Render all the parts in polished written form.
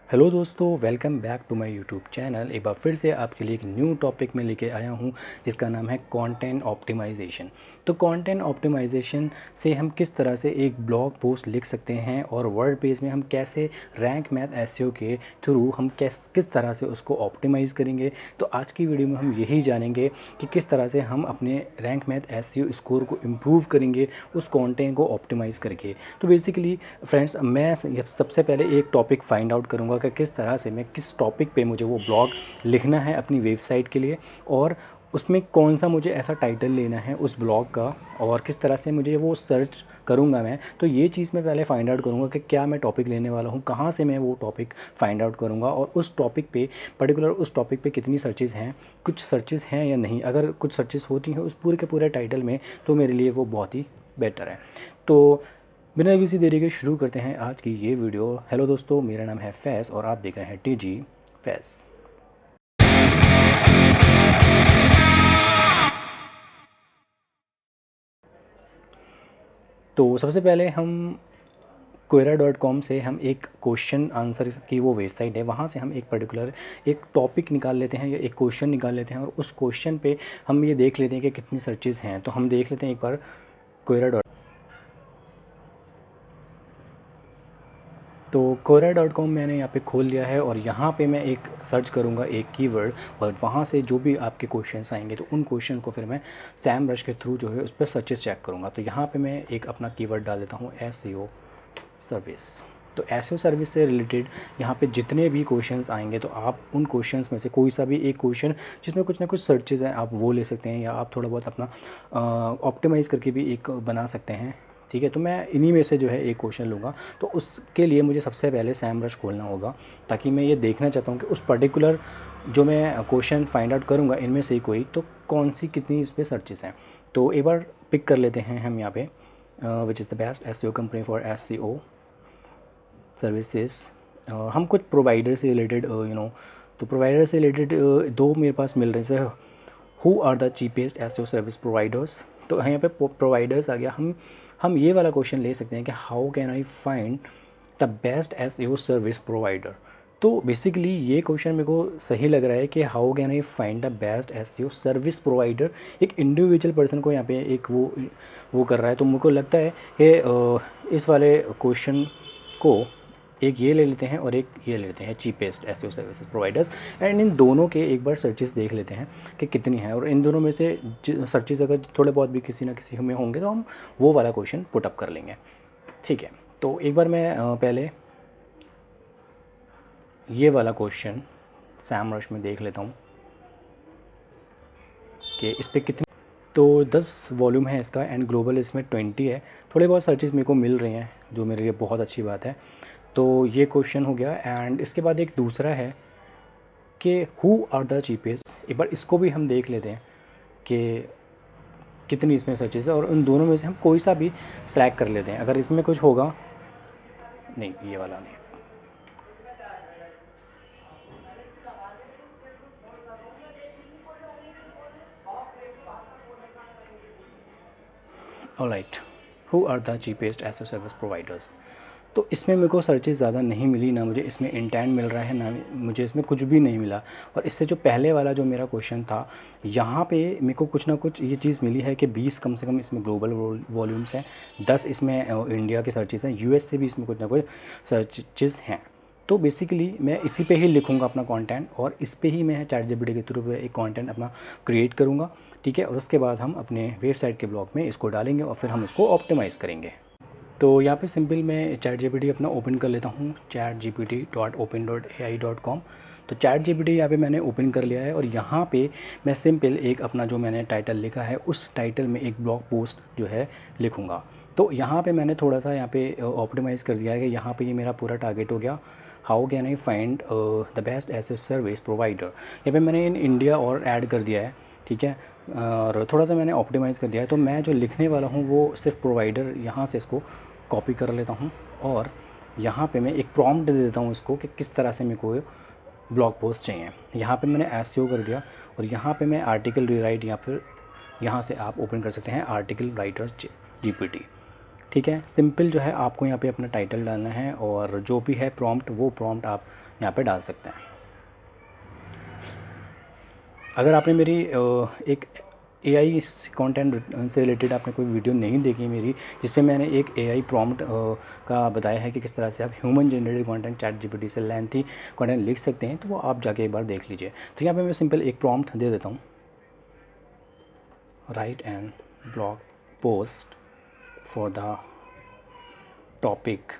Hello दोस्तों, welcome back to my YouTube channel. एक बार फिर से आपके लिए एक न्यू टॉपिक में लेके आया हूँ जिसका नाम है कंटेंट ऑप्टिमाइजेशन। तो कंटेंट ऑप्टिमाइजेशन से हम किस तरह से एक ब्लॉग पोस्ट लिख सकते हैं और वर्ड पेज में हम कैसे रैंक मैथ एसईओ के थ्रू हम किस तरह से उसको ऑप्टिमाइज़ करेंगे। तो आज की वीडियो में हम यही जानेंगे कि किस तरह से हम अपने रैंक मैथ एसईओ स्कोर को इम्प्रूव करेंगे उस कंटेंट को ऑप्टिमाइज़ करके। तो बेसिकली फ्रेंड्स, मैं सबसे पहले एक टॉपिक फाइंड आउट करूँगा कि किस तरह से मैं किस टॉपिक पे मुझे वो ब्लॉग लिखना है अपनी वेबसाइट के लिए, और उसमें कौन सा मुझे ऐसा टाइटल लेना है उस ब्लॉग का, और किस तरह से मुझे वो सर्च करूँगा मैं। तो ये चीज़ मैं पहले फाइंड आउट करूँगा कि क्या मैं टॉपिक लेने वाला हूँ, कहाँ से मैं वो टॉपिक फाइंड आउट करूँगा, और उस टॉपिक पे पर्टिकुलर उस टॉपिक पे कितनी सर्चेज़ हैं, कुछ सर्चेज़ हैं या नहीं। अगर कुछ सर्चेज़ होती हैं उस पूरे के पूरे टाइटल में तो मेरे लिए वो बहुत ही बेटर है। तो बिना किसी देरी के शुरू करते हैं आज की ये वीडियो। हेलो दोस्तों, मेरा नाम है फैज़ और आप देख रहे हैं टीजी फैज़। तो सबसे पहले हम quora.com से हम एक क्वेश्चन आंसर की वो वेबसाइट है, वहाँ से हम एक पर्टिकुलर एक टॉपिक निकाल लेते हैं या एक क्वेश्चन निकाल लेते हैं, और उस क्वेश्चन पे हम ये देख लेते हैं कि कितनी सर्चेज़ हैं। तो हम देख लेते हैं एक बार quora। तो quora.com मैंने यहाँ पे खोल लिया है और यहाँ पे मैं एक सर्च करूँगा एक कीवर्ड, और वहाँ से जो भी आपके क्वेश्चंस आएंगे तो उन क्वेश्चन को फिर मैं सैमरश के थ्रू जो है उस पर सर्चेस चेक करूँगा। तो यहाँ पे मैं एक अपना कीवर्ड डाल देता हूँ एसईओ सर्विस। तो एसईओ सर्विस से रिलेटेड यहाँ पे जितने भी क्वेश्चंस आएंगे तो आप उन क्वेश्चंस में से कोई सा भी एक क्वेश्चन जिसमें कुछ ना कुछ सर्चेज हैं आप वो ले सकते हैं, या आप थोड़ा बहुत अपना ऑप्टिमाइज़ करके भी एक बना सकते हैं। ठीक है, तो मैं इन्हीं में से जो है एक क्वेश्चन लूँगा। तो उसके लिए मुझे सबसे पहले सैमरश खोलना होगा, ताकि मैं ये देखना चाहता हूँ कि उस पर्टिकुलर जो मैं क्वेश्चन फाइंड आउट करूँगा इनमें से कोई तो कौन सी कितनी इस पर सर्चेस हैं। तो एक बार पिक कर लेते हैं हम यहाँ पे which is the best SEO company for SEO services. हम कुछ प्रोवाइडर से रिलेटेड तो प्रोवाइडर से रिलेटेड दो मेरे पास मिल रहे हैं। Who are the cheapest SEO service providers. तो यहाँ पे प्रोवाइडर्स आ गया। हम ये वाला क्वेश्चन ले सकते हैं कि how can I find the best SEO service provider. तो बेसिकली ये क्वेश्चन मेरे को सही लग रहा है कि how can I find the best SEO service provider. एक इंडिविजुअल पर्सन को यहाँ पे एक वो कर रहा है। तो मुझे को लगता है कि इस वाले क्वेश्चन को एक ये ले लेते हैं और एक ये ले लेते हैं cheapest SEO services providers, and in दोनों के एक बार सर्चेस देख लेते हैं कि कितनी है, और इन दोनों में से सर्चेस अगर थोड़े बहुत भी किसी ना किसी में होंगे तो हम वो वाला क्वेश्चन पुट अप कर लेंगे। ठीक है, तो एक बार मैं पहले ये वाला क्वेश्चन सैमरश में देख लेता हूँ कि इस पर कितनी। तो 10 वॉल्यूम है इसका एंड ग्लोबल इसमें 20 है। थोड़े बहुत सर्चेस मेरे को मिल रही हैं जो मेरे लिए बहुत अच्छी बात है। तो ये क्वेश्चन हो गया, एंड इसके बाद एक दूसरा है कि हु आर द चीपेस्ट। एक बार इसको भी हम देख लेते हैं कि कितनी इसमें सर्चेस है, और उन दोनों में से हम कोई सा भी सेलेक्ट कर लेते हैं। अगर इसमें कुछ होगा, नहीं ये वाला नहीं, alright, who are the cheapest SEO service providers. तो इसमें मेरे को सर्चेस ज़्यादा नहीं मिली, ना मुझे इसमें इंटेंट मिल रहा है, ना मुझे इसमें कुछ भी नहीं मिला। और इससे जो पहले वाला जो मेरा क्वेश्चन था, यहाँ पे मेरे को कुछ ना कुछ ये चीज़ मिली है कि 20 कम से कम इसमें ग्लोबल वॉल्यूम्स हैं, 10 इसमें इंडिया के सर्चेस हैं, यूएस से भी इसमें कुछ ना कुछ सर्चेस हैं। तो बेसिकली मैं इसी पे ही लिखूँगा अपना कंटेंट, और इस पे ही मैं चैटजीपीटी के थ्रू एक कंटेंट अपना क्रिएट करूँगा। ठीक है, और उसके बाद हम अपने वेबसाइट के ब्लॉग में इसको डालेंगे और फिर हम इसको ऑप्टिमाइज़ करेंगे। तो यहाँ पे सिंपल मैं चैट जीपीटी अपना ओपन कर लेता हूँ, chatgpt.open.ai.com। तो चैट जीपीटी यहाँ पे मैंने ओपन कर लिया है, और यहाँ पे मैं सिंपल एक अपना जो मैंने टाइटल लिखा है उस टाइटल में एक ब्लॉग पोस्ट जो है लिखूँगा। तो यहाँ पे मैंने थोड़ा सा यहाँ पे ऑप्टिमाइज़ कर दिया है कि यहाँ पे ये मेरा पूरा टारगेट हो गया, how can I find the best SEO service provider. यहाँ पे मैंने इन इंडिया और ऐड कर दिया है। ठीक है, और थोड़ा सा मैंने ऑप्टिमाइज़ कर दिया है। तो मैं जो लिखने वाला हूँ वो सिर्फ प्रोवाइडर, यहाँ से इसको कॉपी कर लेता हूँ, और यहाँ पे मैं एक प्रॉम्प्ट दे देता हूँ इसको कि किस तरह से मेरे को ब्लॉग पोस्ट चाहिए। यहाँ पे मैंने एसईओ कर दिया, और यहाँ पे मैं आर्टिकल रीराइट, या फिर यहाँ से आप ओपन कर सकते हैं आर्टिकल राइटर्स जीपीटी। ठीक है। सिंपल जो है आपको यहाँ पे अपना टाइटल डालना है और जो भी है प्रॉम्प्ट वो प्रॉम्प्ट आप यहाँ पे डाल सकते हैं। अगर आपने मेरी एक एआई कंटेंट से रिलेटेड आपने कोई वीडियो नहीं देखी मेरी, जिसमें मैंने एक एआई प्रॉम्प्ट का बताया है कि किस तरह से आप human generated content chat GPT से लेंथी कंटेंट लिख सकते हैं, तो वो आप जाके एक बार देख लीजिए। तो यहाँ पे मैं सिंपल एक प्रॉम्प्ट दे देता हूँ, write an blog post for the topic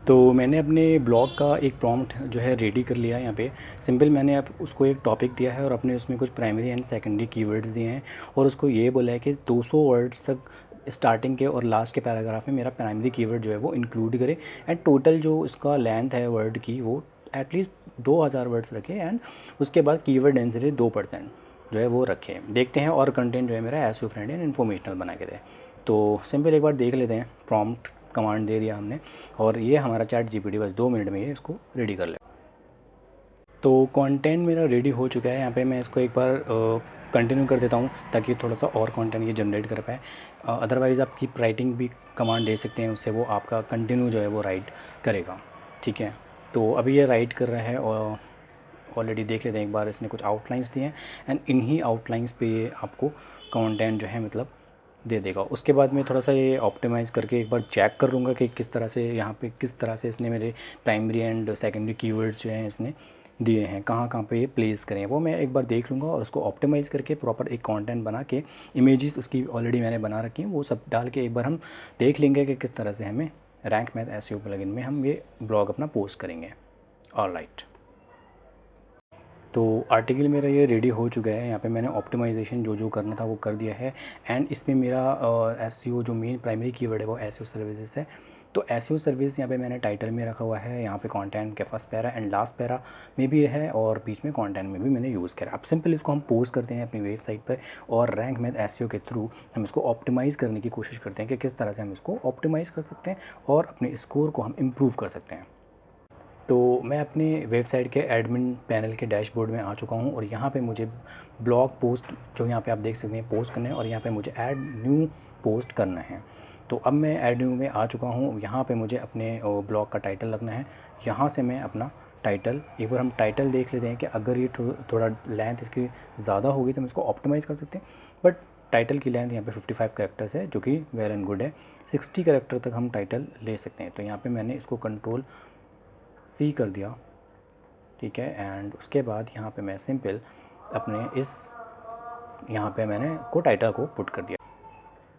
तो मैंने अपने ब्लॉग का एक प्रॉम्प्ट जो है रेडी कर लिया है। यहाँ पे सिंपल मैंने अब उसको एक टॉपिक दिया है और अपने उसमें कुछ प्राइमरी एंड सेकेंडरी कीवर्ड्स दिए हैं और उसको ये बोला है कि 200 वर्ड्स तक स्टार्टिंग के और लास्ट के पैराग्राफ में मेरा प्राइमरी कीवर्ड जो है वो इंक्लूड करे एंड टोटल जो उसका लेंथ है वर्ड की वो एटलीस्ट 2000 वर्ड्स रखे एंड उसके बाद कीवर्ड डेंसिटी 2% जो है वो रखे। देखते हैं और कंटेंट जो है मेरा एसईओ फ्रेंडली एंड इन्फॉर्मेशनल बना के दे। तो सिंपल एक बार देख लेते हैं, प्रॉम्प्ट कमांड दे दिया हमने और ये हमारा चैट जीपीटी बस 2 मिनट में ये इसको रेडी कर ले। तो कंटेंट मेरा रेडी हो चुका है। यहाँ पे मैं इसको एक बार कंटिन्यू कर देता हूँ ताकि थोड़ा सा और कंटेंट ये जनरेट कर पाए। अदरवाइज़ आप कीप राइटिंग भी कमांड दे सकते हैं, उससे वो आपका कंटिन्यू जो है वो राइट करेगा। ठीक है, तो अभी ये राइट कर रहा है और ऑलरेडी देख लेते हैं एक बार। इसने कुछ आउटलाइंस दिए हैं एंड इन्हीं आउटलाइंस पे ये आपको कंटेंट जो है मतलब दे देगा। उसके बाद मैं थोड़ा सा ये ऑप्टिमाइज़ करके एक बार चेक कर लूँगा कि किस तरह से यहाँ पे किस तरह से इसने मेरे प्राइमरी एंड सेकेंडरी कीवर्ड्स जो हैं इसने दिए हैं, कहाँ कहाँ पे ये प्लेस करें, वो मैं एक बार देख लूँगा और उसको ऑप्टिमाइज़ करके प्रॉपर एक कंटेंट बना के इमेजेस उसकी ऑलरेडी मैंने बना रखी हैं वो सब डाल के एक बार हम देख लेंगे कि किस तरह से हमें रैंक मैथ एसईओ प्लगइन में हम ये ब्लॉग अपना पोस्ट करेंगे। ऑलराइट, तो आर्टिकल मेरा ये रेडी हो चुका है। यहाँ पे मैंने ऑप्टिमाइजेशन जो जो करना था वो कर दिया है एंड इसमें मेरा एसईओ जो मेन प्राइमरी कीवर्ड है वो एसईओ सर्विसेज है। तो एसईओ सर्विस यहाँ पे मैंने टाइटल में रखा हुआ है, यहाँ पे कंटेंट के first para and last para में भी है और बीच में कंटेंट में भी मैंने यूज़ करा। अब सिंपल इसको हम पोस्ट करते हैं अपनी वेबसाइट पर और रैंक मैथ एसईओ के थ्रू हम इसको ऑप्टिमाइज़ करने की कोशिश करते हैं कि किस तरह से हम इसको ऑप्टिमाइज़ कर सकते हैं और अपने स्कोर को हम इम्प्रूव कर सकते हैं। तो मैं अपने वेबसाइट के एडमिन पैनल के डैशबोर्ड में आ चुका हूँ और यहाँ पे मुझे ब्लॉग पोस्ट जो यहाँ पे आप देख सकते हैं पोस्ट करना है और यहाँ पे मुझे ऐड न्यू पोस्ट करना है। तो अब मैं ऐड न्यू में आ चुका हूँ। यहाँ पे मुझे अपने ब्लॉग का टाइटल रखना है। यहाँ से मैं अपना टाइटल एक बार हम टाइटल देख लेते हैं कि अगर ये थोड़ा लेंथ इसकी ज़्यादा होगी तो हम इसको ऑप्टिमाइज़ कर सकते हैं, बट टाइटल की लेंथ यहाँ पे 55 कैरेक्टर्स है जो कि वेल एंड गुड है। 60 कैरेक्टर तक हम टाइटल ले सकते हैं। तो यहाँ पे मैंने इसको कंट्रोल सी कर दिया, ठीक है। एंड उसके बाद यहाँ पे मैं सिंपल अपने इस यहाँ पे मैंने को टाइटल को पुट कर दिया।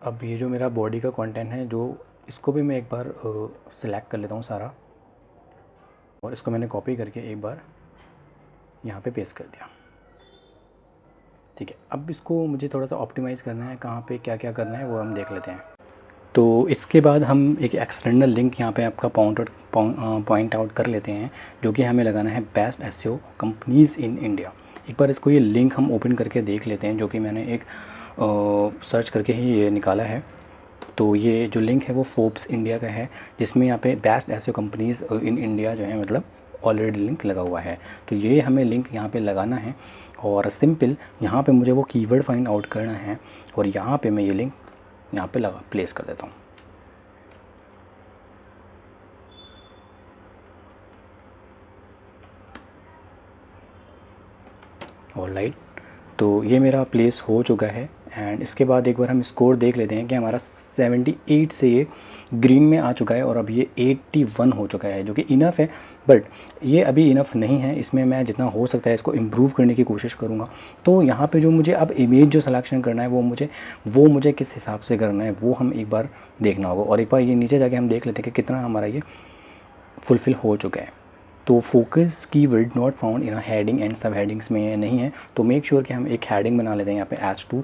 अब ये जो मेरा बॉडी का कंटेंट है जो इसको भी मैं एक बार सिलेक्ट कर लेता हूँ सारा और इसको मैंने कॉपी करके एक बार यहाँ पे पेस्ट कर दिया, ठीक है। अब इसको मुझे थोड़ा सा ऑप्टिमाइज़ करना है, कहाँ पे क्या क्या करना है वो हम देख लेते हैं। तो इसके बाद हम एक एक्सटर्नल लिंक यहाँ पे आपका पॉइंट आउट कर लेते हैं जो कि हमें लगाना है best SEO companies in India. एक बार इसको ये लिंक हम ओपन करके देख लेते हैं जो कि मैंने एक सर्च करके ही ये निकाला है। तो ये जो लिंक है वो फोर्ब्स इंडिया का है जिसमें यहाँ पे best SEO companies in India जो है मतलब ऑलरेडी लिंक लगा हुआ है। तो ये हमें लिंक यहाँ पे लगाना है और सिंपल यहाँ पे मुझे वो कीवर्ड फाइंड आउट करना है और यहाँ पे मैं ये लिंक यहाँ पे लगा प्लेस कर देता हूँ। ऑलराइट, तो ये मेरा प्लेस हो चुका है एंड इसके बाद एक बार हम स्कोर देख लेते हैं कि हमारा 78 से ये ग्रीन में आ चुका है और अब ये 81 हो चुका है जो कि इनफ है, बट ये अभी इनफ नहीं है। इसमें मैं जितना हो सकता है इसको इम्प्रूव करने की कोशिश करूँगा। तो यहाँ पे जो मुझे अब इमेज जो सिलेक्शन करना है वो मुझे किस हिसाब से करना है वो हम एक बार देखना होगा और एक बार ये नीचे जाके हम देख लेते हैं कि कितना हमारा ये फुलफ़िल हो चुका है। तो focus keyword not found in heading and सब हेडिंग्स में नहीं है, तो मेक श्योर कि हम एक हेडिंग बना लेते हैं यहाँ पे H2।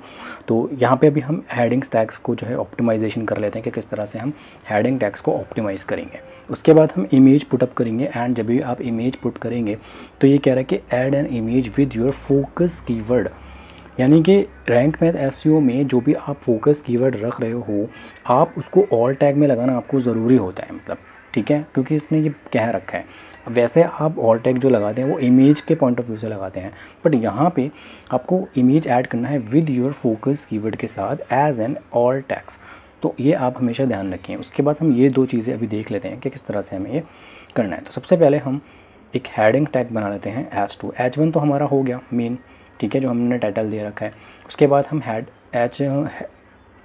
तो यहाँ पे अभी हम हेडिंग्स टैग्स को जो है ऑप्टिमाइजेशन कर लेते हैं कि किस तरह से हम हेडिंग टैग्स को ऑप्टिमाइज़ करेंगे। उसके बाद हम इमेज पुटअप करेंगे एंड जब भी आप इमेज पुट करेंगे तो ये कह रहा है कि add an image with your focus keyword, यानी कि रैंक मैथ एसईओ में जो भी आप फोकस कीवर्ड रख रहे हो आप उसको ऑल टैग में लगाना आपको ज़रूरी होता है मतलब, ठीक है, क्योंकि इसने ये कह रखा है। वैसे आप ऑल टैग जो लगाते हैं वो इमेज के पॉइंट ऑफ व्यू से लगाते हैं, बट यहाँ पे आपको इमेज ऐड करना है विद योर फोकस कीवर्ड के साथ एज एन ऑल टैग्स। तो ये आप हमेशा ध्यान रखें। उसके बाद हम ये 2 चीज़ें अभी देख लेते हैं कि किस तरह से हमें ये करना है। तो सबसे पहले हम एक हेडिंग टैग बना लेते हैं H2। H1 तो हमारा हो गया मेन, ठीक है, जो हमने टाइटल दे रखा है। उसके बाद हम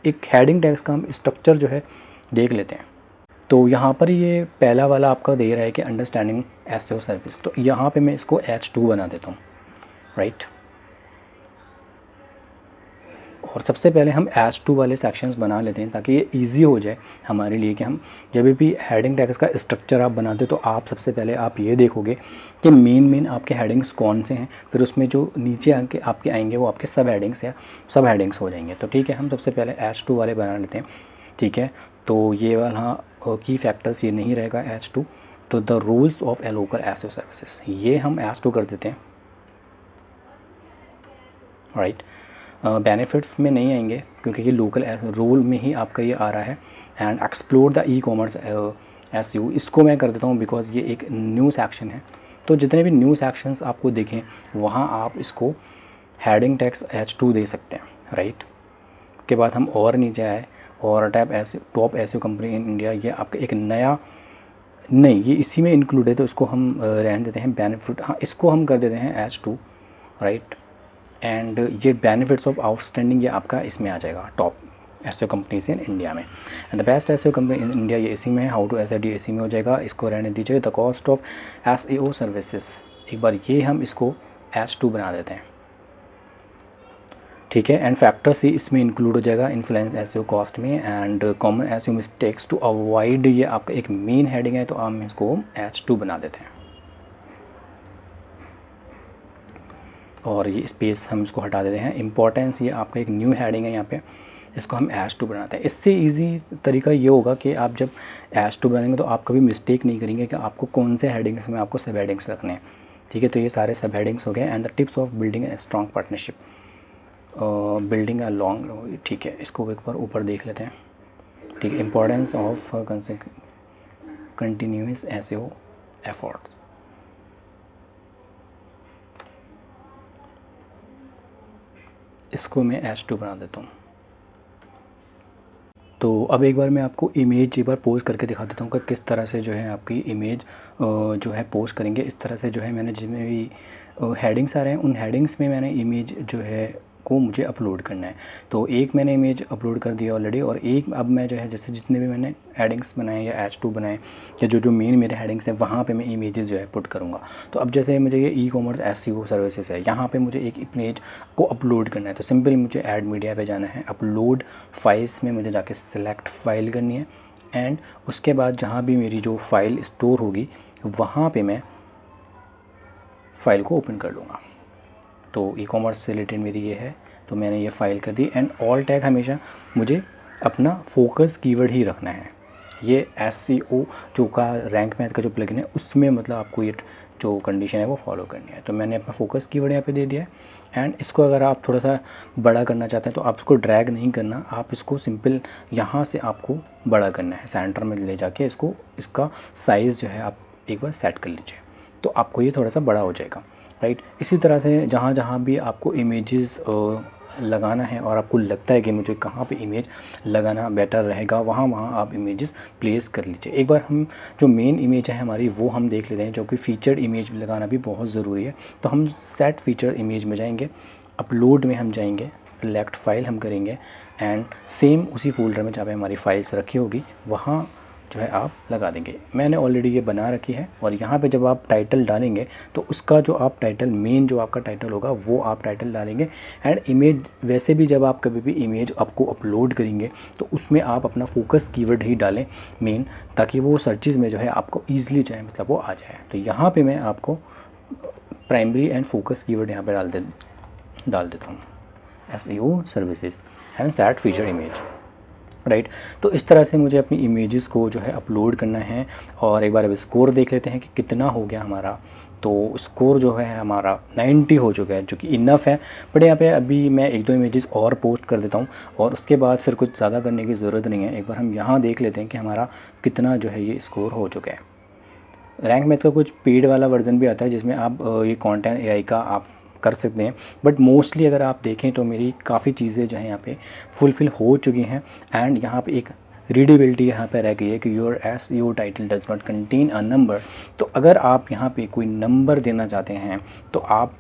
एक हेडिंग टैग्स का हम स्ट्रक्चर जो है देख लेते हैं। तो यहाँ पर ये पहला वाला आपका दे रहा है कि अंडरस्टैंडिंग एसईओ सर्विस, तो यहाँ पे मैं इसको H2 बना देता हूँ, राइट। और सबसे पहले हम H2 वाले सेक्शंस बना लेते हैं ताकि ये इजी हो जाए हमारे लिए कि हम जब भी हेडिंग टैग्स का स्ट्रक्चर आप बनाते तो आप सबसे पहले आप ये देखोगे कि मेन आपके हेडिंग्स कौन से हैं, फिर उसमें जो नीचे आके आपके आएंगे वो आपके सब हेडिंग्स या सब हेडिंग्स हो जाएंगे। तो ठीक है, हम सबसे पहले H2 वाले बना लेते हैं, ठीक है। तो ये वाला की फैक्टर्स ये नहीं रहेगा H2। तो the rules of A local SEO services, ये हम H2 कर देते हैं, राइट। बेनिफिट्स में नहीं आएंगे क्योंकि ये लोकल रोल में ही आपका ये आ रहा है। And explore the e commerce SEO, इसको मैं कर देता हूँ बिकॉज ये एक न्यू सेक्शन है। तो जितने भी न्यू सेक्शंस आपको दिखें वहाँ आप इसको हेडिंग टैग्स H2 दे सकते हैं, राइट। के बाद हम और नीचे आए और top SEO company in India, ये आपका एक नया नहीं, ये इसी में इंक्लूड है तो इसको हम रहने देते हैं बेनिफिट, हाँ इसको हम कर देते हैं H2, राइट। एंड ये बेनिफिट्स ऑफ आउटस्टैंडिंग ये आपका इसमें आ जाएगा top SEO companies in India में। And the best SEO company in India ये इसी में है, हाउ टू एसईओ इसी में हो जाएगा, इसको रहने दीजिए। The cost of SEO services, एक बार ये हम इसको H2 बना देते हैं, ठीक है। एंड फैक्टर सी इसमें इंक्लूड हो जाएगा इन्फ्लुएंस एसईओ कॉस्ट में। And common SEO mistakes to avoid, ये आपका एक मेन हेडिंग है तो हम इसको H2 बना देते हैं। और ये स्पेस हम इसको हटा देते हैं। इंपॉर्टेंस, ये आपका एक न्यू हेडिंग है यहाँ पे, इसको हम H2 बनाते हैं। इससे इजी तरीका ये होगा कि आप जब H2 बनाएंगे तो आप कभी मिस्टेक नहीं करेंगे कि आपको कौन से हेडिंग्स में आपको सब हेडिंग्स रखने हैं, ठीक है। तो ये सारे सब हेडिंग्स हो गए। And the tips of building a strong partnership, building a long, ठीक है, इसको एक बार ऊपर देख लेते हैं, ठीक है। Importance of continuous SEO efforts, इसको मैं H2 बना देता हूँ। तो अब एक बार मैं आपको इमेज एक बार पोस्ट करके दिखा देता हूँ कि किस तरह से जो है आपकी इमेज जो है पोस्ट करेंगे। इस तरह से जो है मैंने जितने भी हेडिंग्स आ रहे हैं उन हेडिंग्स में मैंने इमेज जो है को मुझे अपलोड करना है। तो एक मैंने इमेज अपलोड कर दिया ऑलरेडी, और एक अब मैं जो है जैसे जितने भी मैंने हेडिंग्स बनाए या H2 बनाए या जो मेन मेरे हेडिंग्स हैं वहाँ पे मैं इमेजेस जो है पुट करूँगा। तो अब जैसे मुझे ये ई कॉमर्स एसईओ सर्विसेज है, यहाँ पे मुझे एक इमेज को अपलोड करना है। तो सिंपली मुझे ऐड मीडिया पे जाना है, अपलोड फाइल्स में मुझे जाके सिलेक्ट फाइल करनी है। एंड उसके बाद जहाँ भी मेरी जो फाइल स्टोर होगी वहाँ पर मैं फ़ाइल को ओपन कर लूँगा। तो ई कॉमर्स से रिलेटेड मेरी ये है, तो मैंने ये फ़ाइल कर दी। एंड ऑल टैग हमेशा मुझे अपना फोकस कीवर्ड ही रखना है। ये एसईओ जो का रैंक मैथ का जो प्लगइन है उसमें मतलब आपको ये जो कंडीशन है वो फॉलो करनी है। तो मैंने अपना फोकस कीवर्ड यहाँ पे दे दिया है। एंड इसको अगर आप थोड़ा सा बड़ा करना चाहते हैं तो आप इसको ड्रैग नहीं करना, आप इसको सिंपल यहाँ से आपको बड़ा करना है, सेंटर में ले जाके इसको इसका साइज़ जो है आप एक बार सेट कर लीजिए तो आपको ये थोड़ा सा बड़ा हो जाएगा, राइट। इसी तरह से जहाँ जहाँ भी आपको इमेजेस लगाना है और आपको लगता है कि मुझे कहाँ पे इमेज लगाना बेटर रहेगा वहाँ वहाँ आप इमेजेस प्लेस कर लीजिए। एक बार हम जो मेन इमेज है हमारी वो हम देख लेते हैं, जो कि फ़ीचर्ड इमेज लगाना भी बहुत ज़रूरी है। तो हम सेट फीचर इमेज में जाएंगे, अपलोड में हम जाएंगे, सिलेक्ट फाइल हम करेंगे एंड सेम उसी फोल्डर में जहाँ पे हमारी फाइल्स रखी होगी वहाँ जो है आप लगा देंगे। मैंने ऑलरेडी ये बना रखी है। और यहाँ पे जब आप टाइटल डालेंगे तो उसका जो आप टाइटल मेन जो आपका टाइटल होगा वो आप टाइटल डालेंगे। एंड इमेज वैसे भी जब आप कभी भी इमेज आपको अपलोड करेंगे तो उसमें आप अपना फोकस कीवर्ड ही डालें मेन, ताकि वो सर्चेज़ में जो है आपको ईजिली जो है मतलब वो आ जाए। तो यहाँ पर मैं आपको प्राइमरी एंड फोकस कीवर्ड यहाँ पर डाल देता हूँ, SEO services and set feature image, right. तो इस तरह से मुझे अपनी इमेजेस को जो है अपलोड करना है। और एक बार अब स्कोर देख लेते हैं कि कितना हो गया हमारा। तो स्कोर जो है हमारा 90 हो चुका है, जो कि इनफ है। बट यहाँ पे अभी मैं 1-2 इमेजेस और पोस्ट कर देता हूँ और उसके बाद फिर कुछ ज़्यादा करने की ज़रूरत नहीं है। एक बार हम यहाँ देख लेते हैं कि हमारा कितना जो है ये स्कोर हो चुका है। रैंक मैथ का कुछ पेड वाला वर्जन भी आता है जिसमें आप ये कंटेंट एआई का आप कर सकते हैं, बट मोस्टली अगर आप देखें तो मेरी काफ़ी चीज़ें जो है यहाँ पे फुलफ़िल हो चुकी हैं। एंड यहाँ पे एक रीडेबिलिटी यहाँ पे रह गई है कि your SEO title does not contain a number. तो अगर आप यहाँ पे कोई नंबर देना चाहते हैं तो आप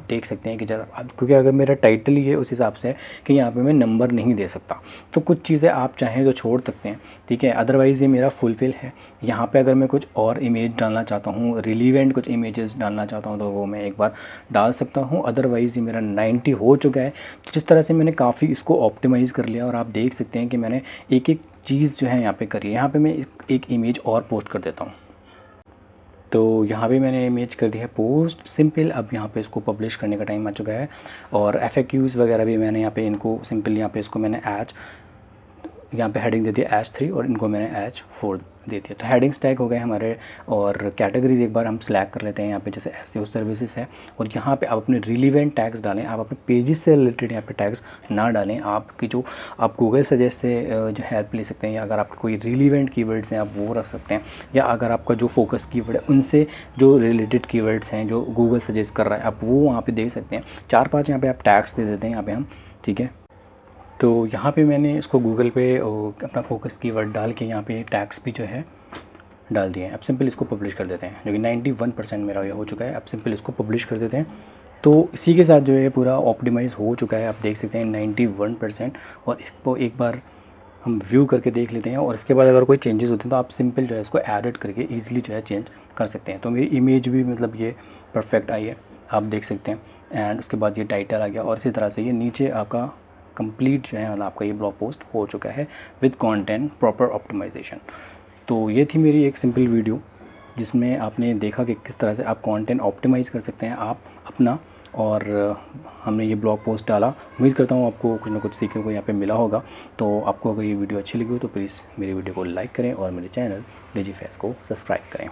देख सकते हैं कि जब क्योंकि अगर मेरा टाइटल ही है उस हिसाब से कि यहाँ पे मैं नंबर नहीं दे सकता, तो कुछ चीज़ें आप चाहें तो छोड़ सकते हैं, ठीक है। अदरवाइज़ ये मेरा फुलफ़िल है। यहाँ पे अगर मैं कुछ और इमेज डालना चाहता हूँ, रिलीवेंट कुछ इमेजेस डालना चाहता हूँ, तो वो मैं एक बार डाल सकता हूँ। अदरवाइज़ ये मेरा 90 हो चुका है। जिस तरह से मैंने काफ़ी इसको ऑप्टिमाइज़ कर लिया और आप देख सकते हैं कि मैंने एक एक चीज़ जो है यहाँ पे करी है। यहाँ पे मैं एक इमेज और पोस्ट कर देता हूँ। तो यहाँ पे मैंने इमेज कर दी है पोस्ट सिंपल। अब यहाँ पे इसको पब्लिश करने का टाइम आ चुका है और FAQs वगैरह भी मैंने यहाँ पे इनको सिंपल यहाँ पे इसको मैंने यहाँ पे हेडिंग दे दिया H3 और इनको मैंने H4 दे दिया। तो हेडिंग्स टैग हो गए हमारे। और कैटेगरीज एक बार हम सिलेक्ट कर लेते हैं यहाँ पे, जैसे SEO सर्विसेज है और यहाँ पे आप अपने रिलीवेंट टैग्स डालें। आप अपने पेजेस से रिलेटेड यहाँ पे टैग्स ना डालें। आपकी जो आप गूगल सजेस्ट से जो हेल्प ले सकते हैं, या अगर आपके कोई रिलीवेंट कीवर्ड्स हैं आप वो रख सकते हैं, या अगर आपका जो फोकस कीवर्ड है उनसे जो रिलेटेड कीवर्ड्स हैं जो गूगल सजेस्ट कर रहा है आप वो वहाँ पर दे सकते हैं। 4-5 यहाँ पर आप टैग्स दे देते हैं यहाँ पर हम, ठीक है। तो यहाँ पे मैंने इसको गूगल पे अपना फोकस कीवर्ड डाल के यहाँ पे टैग्स भी जो है डाल दिए हैं। अब सिंपल इसको पब्लिश कर देते हैं, जो कि 91% मेरा ये हो चुका है। अब सिंपल इसको पब्लिश कर देते हैं। तो इसी के साथ जो है पूरा ऑप्टिमाइज़ हो चुका है। आप देख सकते हैं 91%। और इसको एक बार हम व्यू करके देख लेते हैं और इसके बाद अगर कोई चेंजेस होते हैं तो आप सिंपल जो है इसको एडिट करके ईजिली जो है चेंज कर सकते हैं। तो मेरी इमेज भी मतलब ये परफेक्ट आई है, आप देख सकते हैं। एंड उसके बाद ये टाइटल आ गया और इसी तरह से ये नीचे आपका कंप्लीट जो है मतलब आपका ये ब्लॉग पोस्ट हो चुका है विद कंटेंट प्रॉपर ऑप्टिमाइजेशन। तो ये थी मेरी एक सिंपल वीडियो जिसमें आपने देखा कि किस तरह से आप कंटेंट ऑप्टिमाइज़ कर सकते हैं आप अपना। और हमने ये ब्लॉग पोस्ट डाला। उम्मीद करता हूँ आपको कुछ ना कुछ सीखने को यहाँ पे मिला होगा। तो आपको अगर ये वीडियो अच्छी लगी हो तो प्लीज़ मेरी वीडियो को लाइक करें और मेरे चैनल डिजीफेस को सब्सक्राइब करें।